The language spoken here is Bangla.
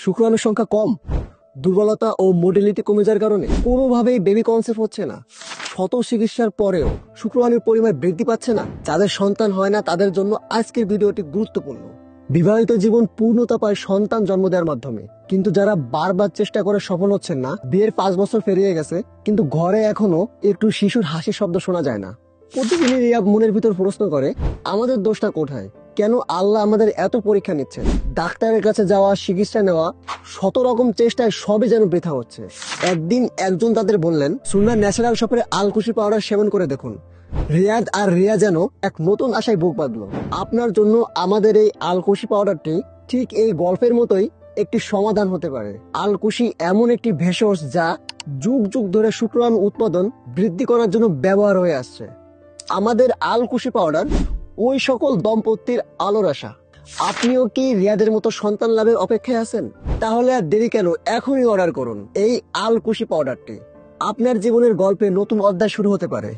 শুক্রাণুর সংখ্যা কম, দুর্বলতা ও মোটিলিটি কমে যাওয়ার কারণে কোনোভাবেই বেবি কনসেপ্ট হচ্ছে না। শত চিকিৎসার পরেও শুক্রাণুর পরিমাণ বৃদ্ধি পাচ্ছে না। যাদের সন্তান হয় না তাদের জন্য আজকের ভিডিওটি গুরুত্বপূর্ণ। বিবাহিত জীবন পূর্ণতা পায় সন্তান জন্ম দেওয়ার মাধ্যমে, কিন্তু যারা বারবার চেষ্টা করে সফল হচ্ছেন না, বিয়ের 5 বছর পেরিয়ে গেছে কিন্তু ঘরে এখনো একটু শিশুর হাসির শব্দ শোনা যায় না। প্রতিদিনই রিয়া মনের ভিতর প্রশ্ন করে, আমাদের দোষটা কোথায়? কেন আল্লাহ আমাদের এত পরীক্ষা নিচ্ছেন? ডাক্তারের কাছে যাওয়া, চিকিৎসা নেওয়া, শত রকম চেষ্টায় সবই যেন বৃথা হচ্ছে। একদিন একজন তাদের বললেন, সুন্নাহ ন্যাচারাল শপের আলকুশি পাউডার সেবন করে দেখুন। রিয়াদ আর রিয়া যেন এক নতুন আশায় বুক বাঁধলো। আপনার জন্য আমাদের এই আলকুশি পাউডারটি ঠিক এই গল্পের মতোই একটি সমাধান হতে পারে। আলকুশি এমন একটি ভেষজ যা যুগ যুগ ধরে শুক্রাণু উৎপাদন বৃদ্ধি করার জন্য ব্যবহার হয়ে আসছে। আমাদের আলকুশি পাউডার ওই সকল দম্পতির আলোর আশা। আপনিও কি রিয়াদের মতো সন্তান লাভের অপেক্ষায় আছেন? তাহলে আর দেরি কেন, এখনই অর্ডার করুন এই আলকুশি পাউডারটি। আপনার জীবনের গল্পে নতুন অধ্যায় শুরু হতে পারে।